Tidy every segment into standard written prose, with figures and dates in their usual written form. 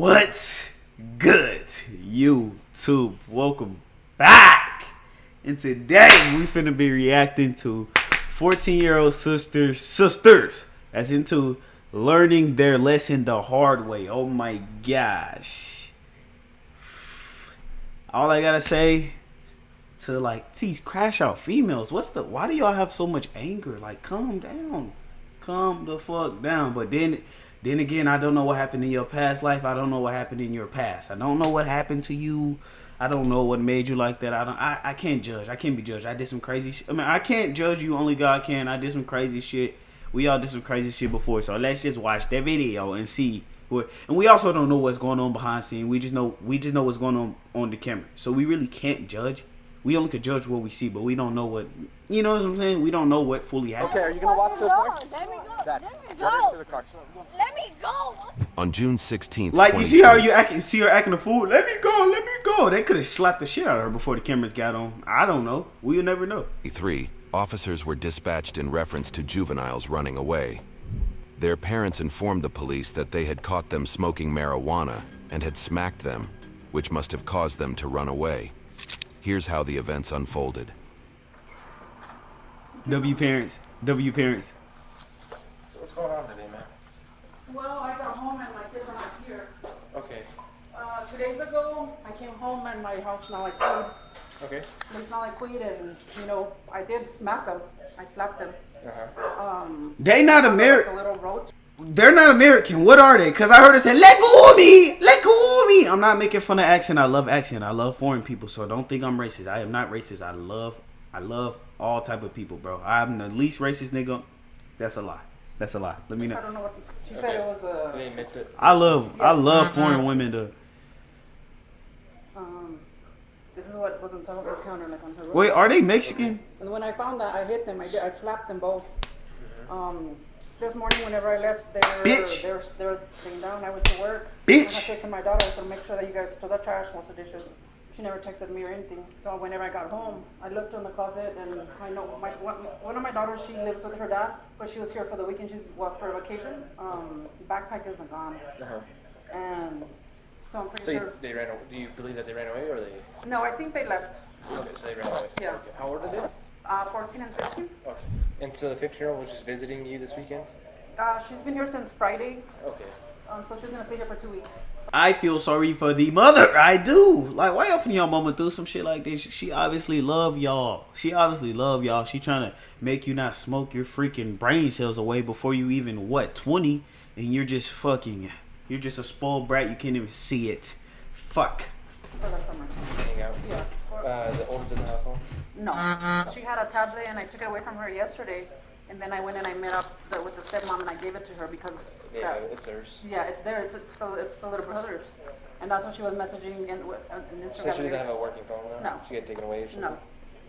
What's good, YouTube? Welcome back. And today we finna be reacting to 14-year-old sisters as into learning their lesson the hard way. Oh my gosh. All I gotta say to these crash out females, why do y'all have so much anger? Like, calm down. Calm the fuck down. But then again, I don't know what happened in your past life. I don't know what happened in your past. I don't know what happened to you. I don't know what made you like that. I can't judge. I can't be judged. I did some crazy shit. I mean, I can't judge you. Only God can. I did some crazy shit. We all did some crazy shit before. So let's just watch that video and see what. And we also don't know what's going on behind the scene. We just know what's going on the camera. So we really can't judge. We only could judge what we see, but we don't know what. You know what I'm saying? We don't know what fully happened. Okay, are you gonna walk to the car? Let me go. Dad, Let me go go. to the car. Let me go. On June 16th, Like, you see how you act? You see her acting a fool? Let me go. Let me go. They could have slapped the shit out of her before the cameras got on. I don't know. We'll never know. 2023, officers were dispatched in reference to juveniles running away. Their parents informed the police that they had caught them smoking marijuana and had smacked them, which must have caused them to run away. Here's how the events unfolded. W parents. W parents. So what's going on today, man? Well, I got home and my kids are not here. Okay. 2 days ago, I came home and my house smelled like weed. Okay. They smell like weed, and I did smack them. I slapped them. They not Like a American. little roach. They're not American. What are they? Because I heard it say, let go of me. Let go of me. I'm not making fun of accent. I love accent. I love foreign people. So don't think I'm racist. I am not racist. I love all type of people, bro. I'm the least racist nigga. That's a lie. That's a lie. Let me I know. don't know what she said. It was a. They admit that. I love foreign women though. This is what was on top of her counter, like on her room. Wait, are they Mexican? And when I found that, I hit them. I slapped them both. This morning, whenever I left, Bitch. they were sitting down. I went to work. Bitch. I texted my daughter to make sure that you guys throw the trash, wash the dishes. She never texted me or anything. So whenever I got home, I looked in the closet, and I know one of my daughters, she lives with her dad, but she was here for the weekend. She's for a vacation. Backpack isn't gone, and so I'm pretty So sure. they ran away. Do you believe that they ran away or they? No, I think they left. Okay, so they ran away. Yeah. Okay. How old are they? 14 and 15. Okay. And so the 15-year-old was just visiting you this weekend? She's been here since Friday, Okay. so she's gonna stay here for 2 weeks. I feel sorry for the mother. I do. Like, why y'all putting y'all mama through some shit like this? She obviously love y'all. She trying to make you not smoke your freaking brain cells away before you even, 20? And you're just a spoiled brat. You can't even see it. Fuck. For the summer. Hang out. Yeah. The oldest doesn't have a phone? No. She had a tablet and I took it away from her yesterday. And then I went and I met up with the stepmom and I gave it to her because Yeah, it's theirs. yeah, it's there. It's the little brother's. And that's what she was messaging in Instagram. So she doesn't have a working phone now? No. She got taken away or something?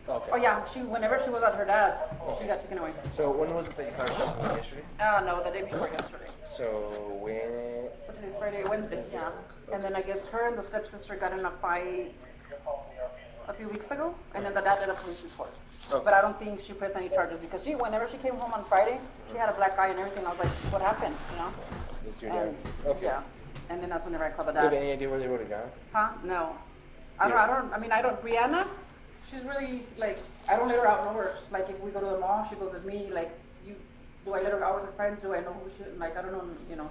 No. Okay. Oh yeah, whenever she was at her dad's, she got taken away. So when was it that you caught her phone? Yesterday? No, the day before yesterday. So when... So today's Friday, Wednesday, yeah. And then I guess her and the stepsister got in a fight a few weeks ago, and then the dad did a police report. Okay. But I don't think she pressed any charges because whenever she came home on Friday, she had a black eye and everything. I was like, what happened, It's your dad? And, Okay. yeah. And then that's whenever I called the Do you have dad. any idea where they would have gone? Huh? No. I don't, Brianna, she's really, I don't let her out nowhere. Like, if we go to the mall, she goes with me, do I let her go out with her friends? Do I know who she, I don't know,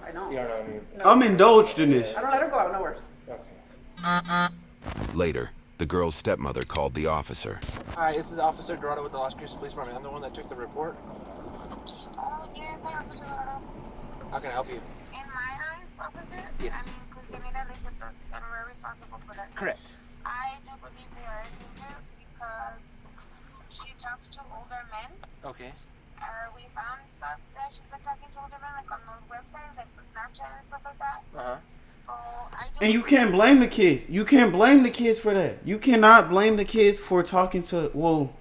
I don't. You don't know any... No. I'm indulged in this. I don't let her go out nowhere. Okay. Later, the girl's stepmother called the officer. Hi, this is Officer Dorado with the Las Cruces Police Department. I'm the one that took the report. Yes, Officer Dorado. How can I help you? In my eyes, Officer, Yes. I mean, because Janita lives with us and we're responsible for that. Correct. I do believe they are in danger because she talks to older men. Okay. We found stuff that she's been talking to older men, like on those websites, like the Snapchat and stuff like that. Uh-huh. So I do. And you can't blame the kids. You can't blame the kids for that. You cannot blame the kids for talking to. Well,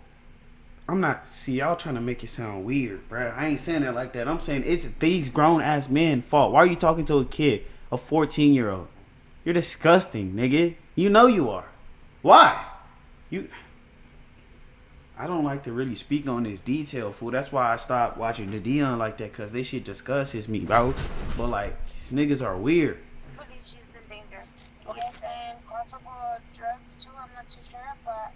I'm not. See, y'all trying to make it sound weird, bruh. I ain't saying it like that. I'm saying it's these grown ass men fault. Why are you talking to a kid, a 14-year-old? You're disgusting, nigga. You know you are. Why? I don't like to really speak on this detail, fool. That's why I stopped watching the Dion like that, cause this shit disgusts me, bro. But these niggas are weird. Believe she's in danger. Yes, and possible drugs too. I'm not too sure, but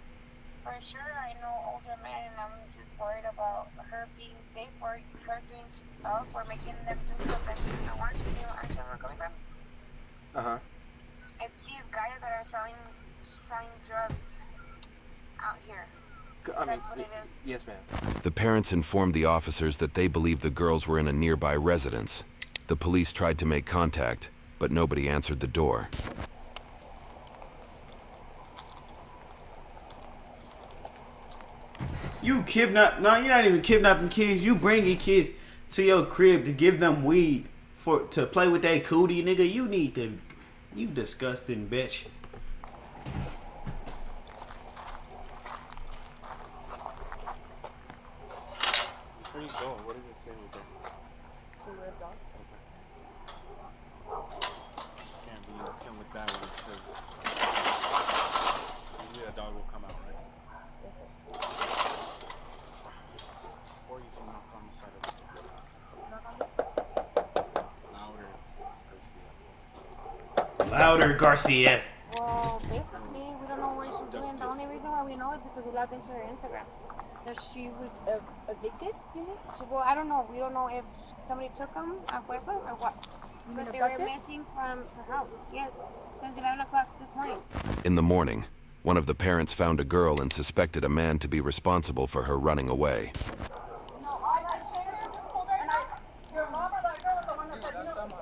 for sure I know older men, and I'm just worried about her being safe or her doing stuff or making them do stuff that she doesn't want to do. Actually, where I'm coming from. It's these guys that are selling drugs out here. I mean, That's what it is. yes, ma'am. The parents informed the officers that they believed the girls were in a nearby residence. The police tried to make contact, but nobody answered the door. You kidnap? No, you're not even kidnapping kids. You bringing kids to your crib to give them weed to play with that cootie, nigga. You need to. You disgusting bitch. Where are you going? What does it say right there? Can't be. It's gonna look bad when it says. Usually a dog will come out, right? Yes, sir. Or you can knock on the side of it. Louder. Louder, Garcia. Well, basically, we don't know what she's doing. The only reason why we know is because we logged into her Instagram. That she was evicted, you think? Well, I don't know. We don't know if somebody took them a fuerza or what. But they were abducted? missing from her house. Yes, since 11 o'clock this morning. In the morning, one of the parents found a girl and suspected a man to be responsible for her running away. No, I shared it with her, and your mom or that girl is the one that said,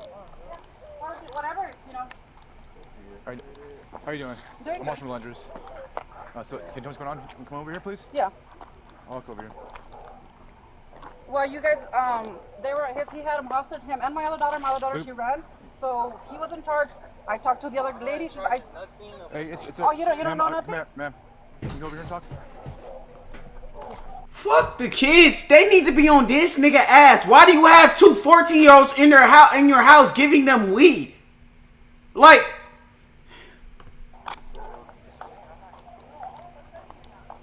whatever, How are you doing? Doing I'm watching Blenders. So, can you tell me what's going on? Can you come over here, please? Yeah. I'll walk over here. Well, you guys, he had him hostage, him and my other daughter, she ran. So he was in charge. I talked to the other lady. Hey, it's Oh, you don't ma'am, know nothing? Ma'am, can you go over here and talk? Fuck the kids. They need to be on this nigga ass. Why do you have two 14-year-olds in your house giving them weed? Like.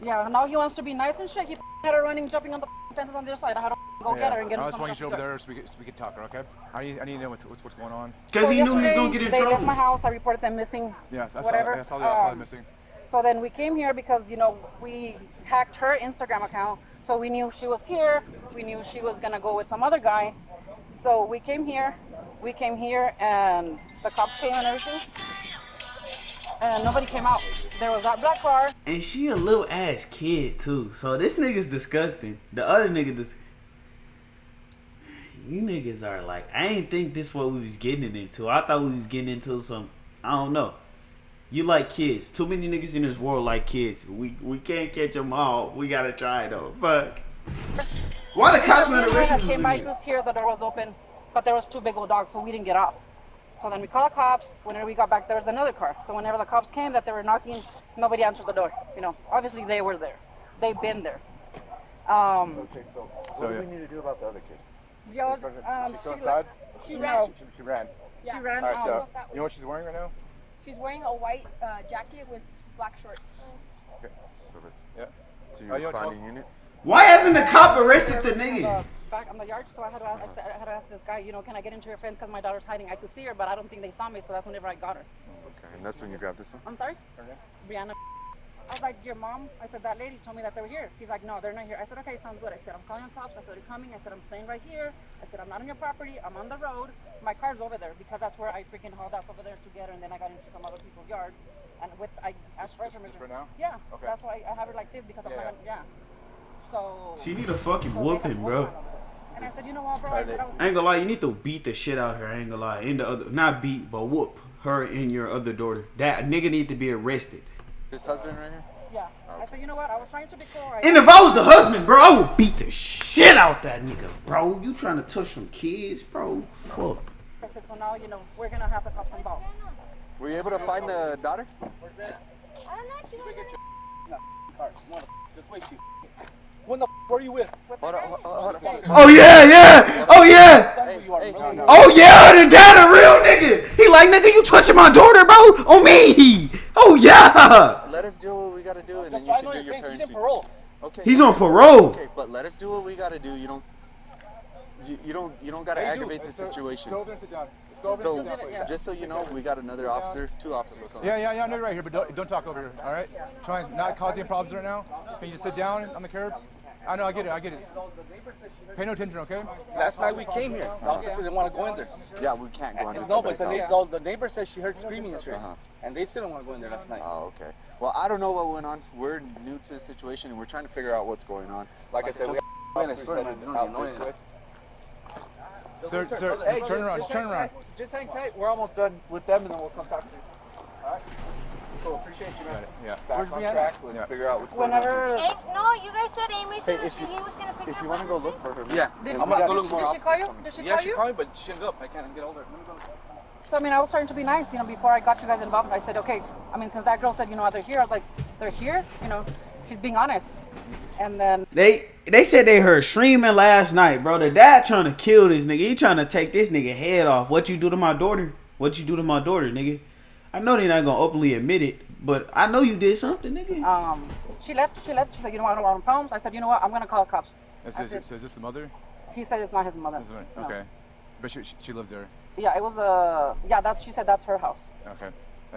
Yeah, now he wants to be nice and shit. He had her running, jumping on the fences on the other side. I had to go get her and get I him just someone want you else over to there so we can talk, okay? I need to know what's going on. Because So he knew he was yesterday, going to get in they left my trouble. house. I reported them missing. Yes, I whatever. saw them missing. So then we came here because, we hacked her Instagram account. So we knew she was here. We knew she was going to go with some other guy. So we came here. And the cops came and everything. And nobody came out. There was that black car. And she a little ass kid too. So this nigga's disgusting. The other nigga you niggas are like, I ain't think this what we was getting into. I thought we was getting into some, I don't know. You like kids. Too many niggas in this world like kids. We can't catch them all. We gotta try though. Fuck. Why the cops not arresting came by, he us? was here, the door was open, but there was two big old dogs, so we didn't get off. So then we called the cops. Whenever we got back, there was another car. So whenever the cops came, that they were knocking, nobody answered the door. Obviously they were there. They've been there. Okay, so what do we need to do about the other kid? She's still inside? She ran. She ran. Yeah. She ran. All right, so you know what she's wearing right now? She's wearing a white jacket with black shorts. Okay. So that's Yeah. to Oh, your you want to responding units. Why hasn't the cop arrested the nigga? Back on the yard, so I had to ask this guy, can I get into your fence because my daughter's hiding? I could see her, but I don't think they saw me, so that's whenever I got her. Okay, and that's when you grabbed this one? I'm sorry? Brianna. I was like, your mom? I said, that lady told me that they were here. He's like, no, they're not here. I said, okay, sounds good. I said, I'm calling the cops. I said, they're coming. I said, I'm staying right here. I said, I'm not on your property. I'm on the road. My car's over there because that's where I freaking hauled ass over there to get her, and then I got into some other people's yard. And I asked for permission. for now? Yeah. Okay. That's why I have her like this because I'm not, So. She need a fucking so they whooping, have bro. one over there. And I said, you know what, bro? I said, I ain't gonna lie, you need to beat the shit out of her. I ain't gonna lie. In the other, not beat, but whoop her and your other daughter. That nigga need to be arrested. This husband right here? yeah. I said, you know what? I was trying to be cool. And if I was the husband, bro, I would beat the shit out that nigga, bro. You trying to touch some kids, bro? Fuck. I said, so now, we're going to have the cops involved. Were you able to find the daughter? I don't know. She was Just wait, Chief. When the were you with? Hold on. Oh yeah. Oh yeah. Oh yeah, the dad a real nigga. He like, nigga, you touching my daughter, bro? On me. Oh yeah. Let us do what we gotta do, and That's then why I you know can do your your face. He's in parenting. parole. Okay. He's on parole. Okay, but let us do what we gotta do. You don't gotta aggravate the situation. Go over there and sit down. So, just so you know, we got another officer, 2 officers. Yeah, no, right here, but don't talk over here, all right? Try and not cause any problems right now. Can you just sit down on the curb? I know, I get it. Pay no attention, okay? Last night we came here. The officer didn't want to go in there. Yeah, we can't go into No, but somebody's house. the neighbor says she heard screaming yesterday. And they still didn't want to go in there last night. Oh, okay. Well, I don't know what went on. We're new to the situation, and we're trying to figure out what's going on. Like I said, we have officers headed out this way. Sir, Hey, turn around, just turn hang around. tight. Just hang tight. We're almost done with them, and then we'll come talk to you. All right? Cool. Appreciate you, man. Yeah. Back on track. Let's figure out what's going on. Whenever. No, you guys said Amy said if that he was gonna pick If up you want to go us look for her, Yeah. Did I'm gonna go look did more. she call you? Did she Yeah, call she you? called me, but she didn't go up. I can't get over it. Let me go. So I mean, I was trying to be nice, before I got you guys involved. I said, okay. I mean, since that girl said, they're here, I was like, they're here. She's being honest. And then They said they heard streaming last night, bro. The dad trying to kill this nigga. He trying to take this nigga head off. What you do to my daughter? What you do to my daughter, nigga? I know they not gonna openly admit it, but I know you did something, nigga. she left. She said, I don't want no problems. I said, you know what? I'm gonna call cops. So is this the mother? He said it's not his mother. No. Okay. But she lives there. Yeah, it was she said that's her house. Okay.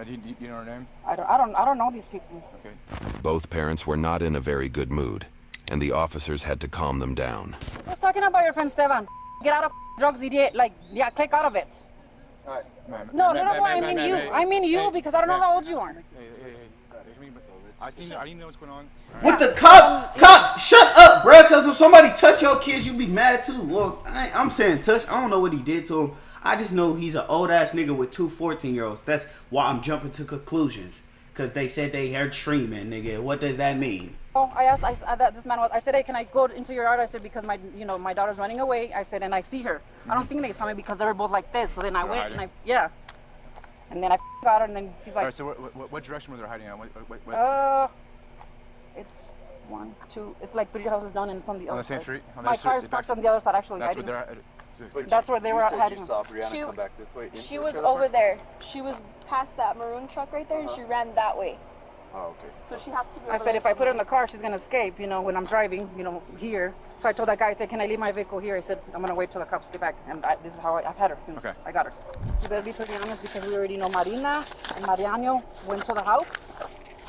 Do you know her name? I don't know these people. Okay. Both parents were not in a very good mood, and the officers had to calm them down. What's talking about your friend Stevan? Get out of drugs, idiot. Click out of it. All right. No, I mean you. I mean you because I don't know how old you are. Hey. I didn't know what's going on. With the cops, shut up, bro. Because if somebody touch your kids, you be mad too. Well, I'm saying touch. I don't know what he did to him. I just know he's an old ass nigga with 2 14-year-olds. That's why I'm jumping to conclusions. Because they said they heard streaming, nigga. What does that mean? Oh, I asked this man. I said, hey, can I go into your yard? I said, because my daughter's running away. I said, and I see her. I don't think they saw me because they were both like this. So then I went and and then I got her, and then he's like, all right, so what direction were they hiding out? It's 1, 2. It's like 3 houses down, and it's on the other same side. street? On My the car's parked on the other side, actually. That's where they're That's where they were hiding. You saw Brianna come back this way. She was over there. She was past that maroon truck right there, and she ran that way. Oh, okay. So she has to be. I said, if I put her in the car, she's gonna escape. When I'm driving, here. So I told that guy, I said, can I leave my vehicle here? I said, I'm gonna wait till the cops get back, and this is how I've had her since I got her. You better be pretty honest because we already know Marina and Mariano went to the house.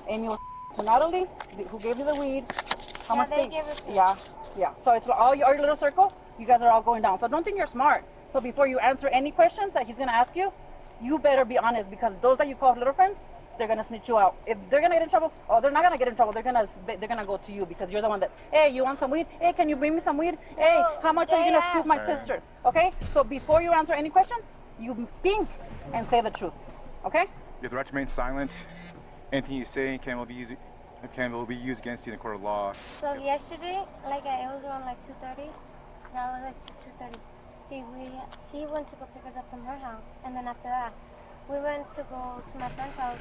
Amy was to Natalie, who gave you the weed. How much they gave it to Yeah. So it's all your little circle. You guys are all going down. So don't think you're smart. So before you answer any questions that he's gonna ask you, you better be honest because those that you call little friends, they're gonna snitch you out. If they're gonna get in trouble, they're not gonna get in trouble. They're gonna go to you because you're the one that, hey, you want some weed? Hey, can you bring me some weed? Hey, how much are you gonna scoop my sister? Okay. So before you answer any questions, you think and say the truth. Okay. You have the right to remain silent. Anything you say will be used against you in the court of law. So yesterday, it was around 2:30. Now it was 2:30. He went to go pick us up from her house, and then after that, we went to go to my friend's house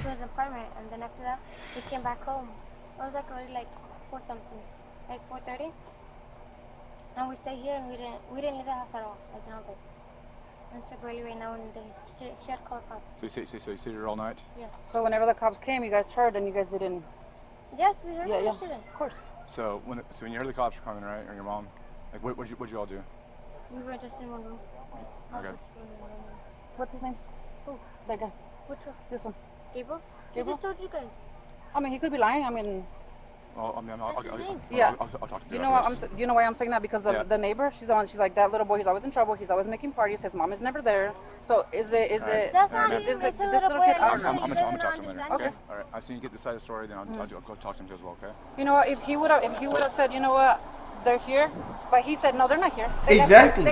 to his apartment, and then after that, we came back home. It was already 4 something, 4:30, and we stayed here, and we didn't leave the house at all, all day. Until barely right now, and she had called cops. So you stayed here all night? Yes. So whenever the cops came, you guys heard and you guys didn't. Yes, we heard it yesterday. Of course. So when you heard the cops were coming, right, or your mom, what'd you all do? We were just in one room. Okay. What's his name? Who? That guy. Which one? This one. Gabriel? I Gabriel? just told you guys. I mean, he could be lying. I mean. Well, I'll That's his name. I'll talk to You know what? You know why I'm saying that? Because the neighbor, she's the one. She's like, that little boy. He's always in trouble. He's always making parties. His mom is never there. So is it? That's not is even. it It's a this little boy. kid? I don't know. I'm gonna talk to him later. Okay. All right. As soon as you get this side of the story, then I'll go talk to him too as well. Okay. You know what? If he would have said, you know what, they're here, but he said no, they're not here. They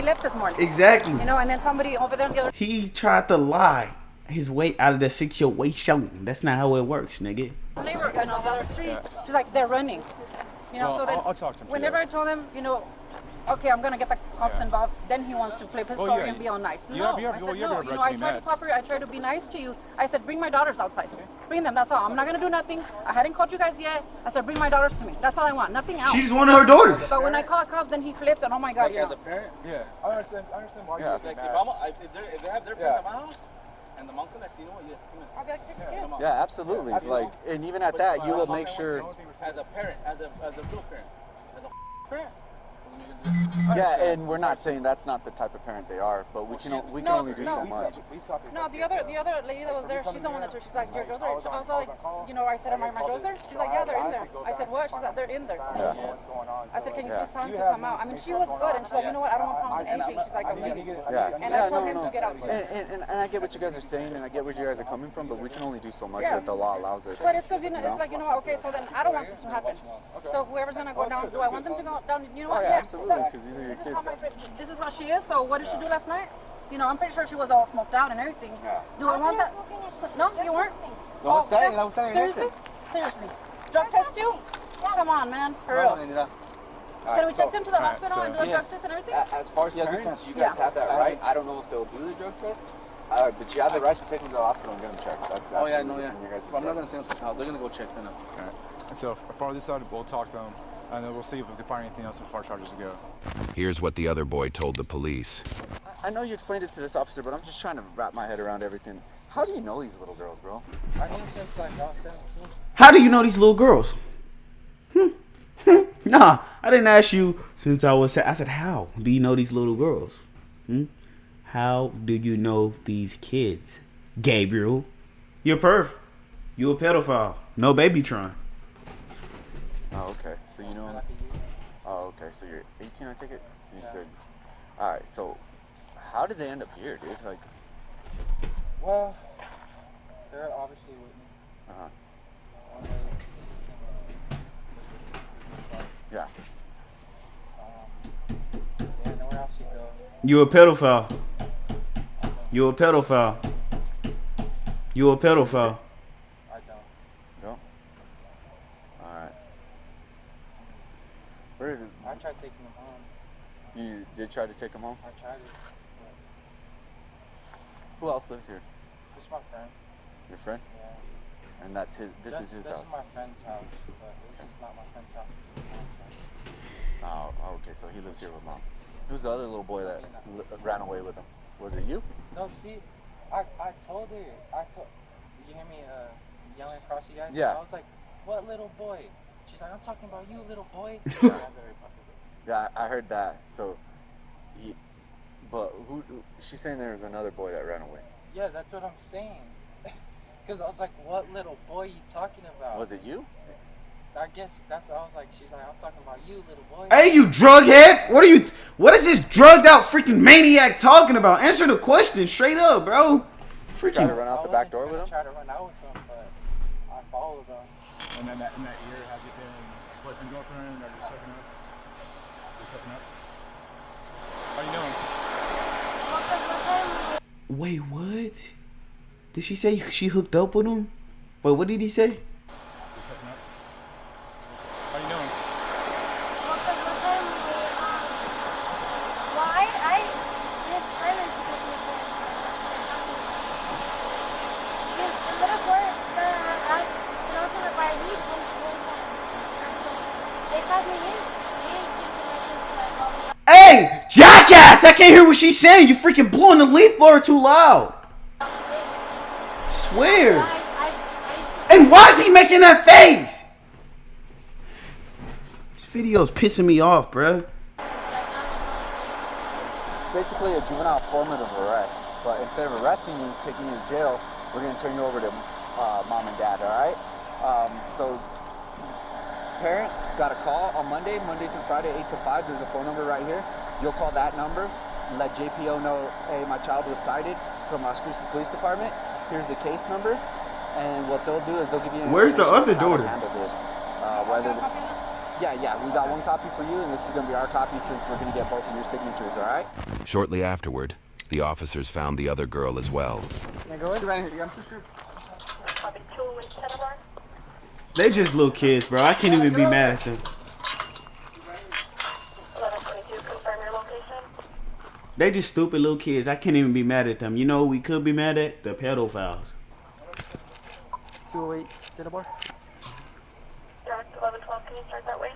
left this morning. Exactly. And then somebody over there on the other. He tried to lie his way out of the situation. That's not how it works, nigga. Neighbor on the other street. She's like, they're running. So then I'll talk to him. Whenever I told him, okay, I'm gonna get the cops involved, then he wants to flip his story and be all nice. I said no. I tried to cooperate. I tried to be nice to you. I said, bring my daughters outside. Bring them. That's all. I'm not gonna do nothing. I hadn't called you guys yet. I said, bring my daughters to me. That's all I want. Nothing else. She just wanted her daughters. But when I call a cop, then he flips and oh my god, As a parent? Yeah. I understand why you're If they have their friends at my house, and the mom comes, you know what? Yes, come in. I'll be like, take a kid. Yeah, absolutely. And even at that, you will make sure. As a parent, as a real parent, as a parent, Yeah, and we're not saying that's not the type of parent they are, but we can only do so much. No, the other lady that was there, she's the one that took. She's like, your girls are. I was like, you know, I said, are my girls there? She's like, yeah, they're in there. I said, what? She's like, they're in there. I said, can you please tell him to come out? I mean, she was good, and she's like, you know what? I don't want problems with anything. She's like, I'm leaving. And I told him to get out too. And I get what you guys are saying, and I get where you guys are coming from, but we can only do so much that the law allows us. But it's because it's like, you know what? Okay, so then I don't want this to happen. So whoever's gonna go down, do I want them to go down? You know what? Yeah, absolutely, because these are your kids. This is how she is. So what did she do last night? You know, I'm pretty sure she was all smoked out and everything. Do I want that? No, you weren't. Seriously? Seriously? Drug test you? Come on, man. For real. Can we take him to the hospital and do a drug test and everything? As far as parents, you guys have that right. I don't know if they'll do the drug test, but you have the right to take them to the hospital and get them checked. That's oh yeah, no, yeah. I'm not gonna take them to the hospital. They're gonna go check them out. All right. So for this side, we'll talk to them, and then we'll see if we can find anything else before charges to go. Here's what the other boy told the police. I know you explained it to this officer, but I'm just trying to wrap my head around everything. How do you know these little girls, bro? I knew them since like I was 17. How do you know these little girls? Nah, I didn't ask you since I said, how do you know these little girls? How do you know these kids? Gabriel, you're perv. You a pedophile. No Babytron. Oh, okay. So you know. Oh, okay. So you're 18, I take it? So you said. All right. So how did they end up here, dude? Like. Well, they're obviously with me. Yeah. Yeah, nowhere else to go. You a pedophile. You a pedophile. You a pedophile. I don't. No? Alright. Where did I tried taking them home. you did try to take them home? I tried it. Who else lives here? It's my friend. Your friend? Yeah. And that's his. This is his This house. is my friend's house, but this is not my friend's house. It's my mom's house. Oh, okay. So he lives here with mom. Who's the other little boy that ran away with him? Was it you? No, see, I told her. You hear me yelling across you guys? Yeah. I was like, what little boy? She's like, I'm talking about you, little boy. Yeah, I heard that. So, but who? She's saying there was another boy that ran away. Yeah, that's what I'm saying. Because I was like, what little boy you talking about? Was it you? I guess that's what I was like. She's like, I'm talking about you, little boy. Hey, you drug head! What is this drugged out freaking maniac talking about? Answer the question straight up, bro. Try to run out the back door with him? I try to run out with them, but I followed them. And then in that year, has it been boyfriend, girlfriend, or just hooking up? Just hooking up? How you doing? Wait, what? Did she say she hooked up with him? But what did he say? Just hooking up? How you doing? Hey, jackass! I can't hear what she's saying. You freaking blowing the leaf blower too loud. Swear. And why is he making that face? This video's pissing me off, bruh. It's basically a juvenile formative arrest, but instead of arresting you, taking you to jail, we're going to turn you over to mom and dad, all right? So parents got a call on Monday through Friday, 8 to 5. There's a phone number right here. You'll call that number, let JPO know, hey, my child was cited from Las Cruces Police Department. Here's the case number, and what they'll do is they'll give you Where's the other how to daughter? handle this. Yeah, we got one copy for you, and this is going to be our copy since we're going to get both of your signatures, all right? Shortly afterward, the officers found the other girl as well. They just little kids, bro. I can't even be mad at them. They just stupid little kids. I can't even be mad at them. You know who we could be mad at? The pedophiles. 208, Center Bar. Direct 1112, can you start that way?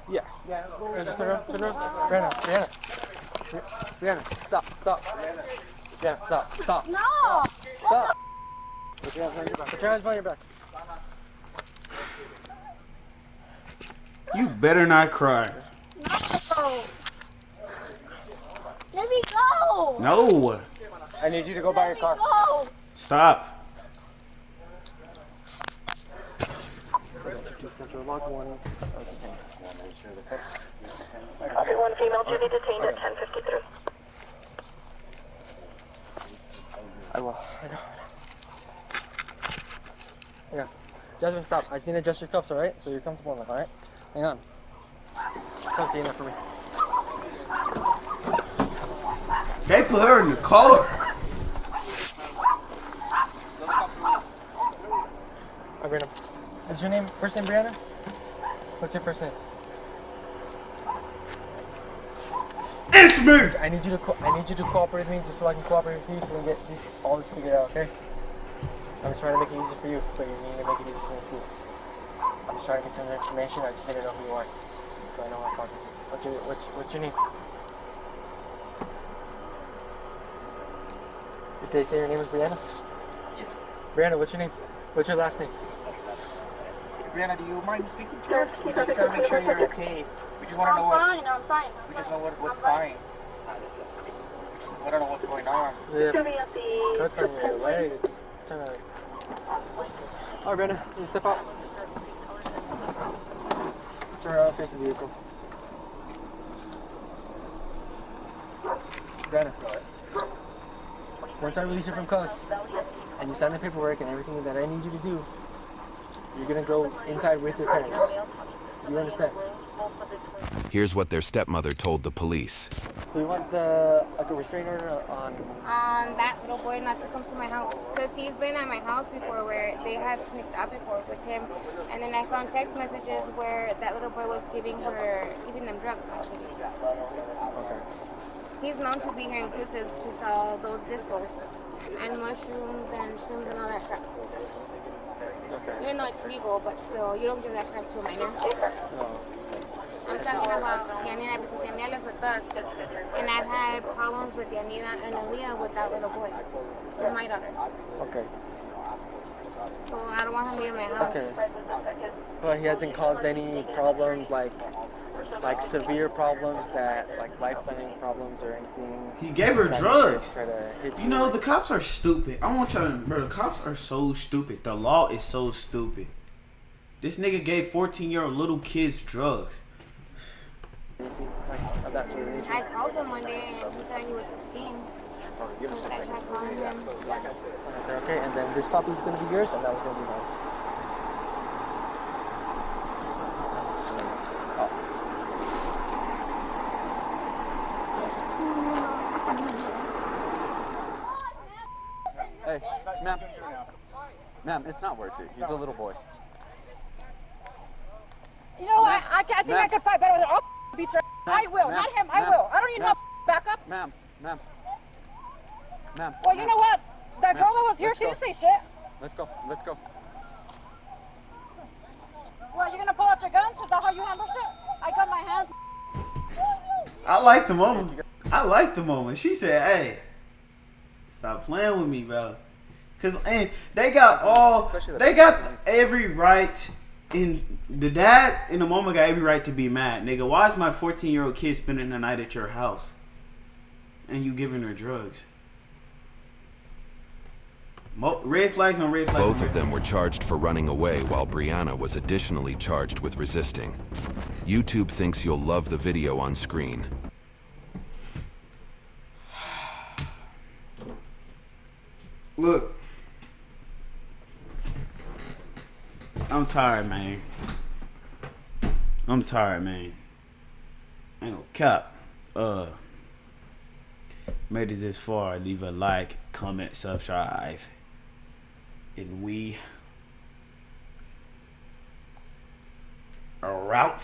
Yeah. Yeah. Just turn around. Rihanna, stop. Rihanna, stop. No! Stop. Put your hands behind your back. You better not cry. No. Let me go. No. I need you to go by your car. Go. Stop. Central log 1. Okay, one female to be detained at 10:53. I will. Yeah. Jasmine, stop. I just need to adjust your cuffs, alright? So you're comfortable enough, alright? Hang on. Stop seeing that for me. They put her in the car. I'll bring him. What's your name? First name, Brianna? What's your first name? It's me. I need you to cooperate with me just so I can cooperate with you so we can get all this figured out, okay? I'm just trying to make it easy for you, but you need to make it easy for me too. I'm just trying to get some information. I just need to know who you are, so I know who I'm talking to. What's your name? Did they say your name is Brianna? Yes. Brianna, what's your name? What's your last name? Brianna, do you mind speaking to us? We're just trying to make sure you're okay. We just want to know what. I'm fine. We just know what's fine. We just want to know what's going on. Yeah. Cuts on your leg. Just trying to. Alright, Brianna, you step out. Turn around, face the vehicle. Brianna, once I release you from cuffs and you sign the paperwork and everything that I need you to do, you're gonna go inside with your parents. You understand? Here's what their stepmother told the police. So you want like a restraining order on that little boy not to come to my house, because he's been at my house before where they have sneaked out before with him, and then I found text messages where that little boy was giving them drugs actually. Okay. He's known to be here in Cruces to sell those dispos and mushrooms and shrooms and all that crap. Okay. Even though it's legal, but still, you don't give that crap to a minor. No. I'm talking about Yanira because Yanira lives with us, and I've had problems with Yanira and Aaliyah with that little boy, with my daughter. Okay. So I don't want him near my house. Okay. Well, he hasn't caused any problems like severe problems like life-threatening problems or anything. He gave her drugs. Try to hit You know, the cops are stupid. I want y'all to, bro, the cops are so stupid. The law is so stupid. This nigga gave 14-year-old little kids drugs. Of that sort of nature. I called him one day and he said he was 16. So I tried calling him. Okay, and then this copy is going to be yours and that was going to be mine. Hey, ma'am. Ma'am, it's not worth it. He's a little boy. You know, I think I could fight better with her. I'll beat your I will, not him. I will. I don't need no backup. Ma'am. Well, you know what? That girl that was here, she didn't say shit. Let's go. Well, you're gonna pull out your guns? Is that how you handle shit? I got my hands. I like the moment. She said, hey, stop playing with me, bro. And they got every right. The dad in the moment got every right to be mad. Nigga, why is my 14-year-old kid spending the night at your house? And you giving her drugs? Red flags on red flags. Both of them were charged for running away, while Brianna was additionally charged with resisting. YouTube thinks you'll love the video on screen. Look. I'm tired, man. I ain't no cap. Made it this far. Leave a like, comment, subscribe. And we are out.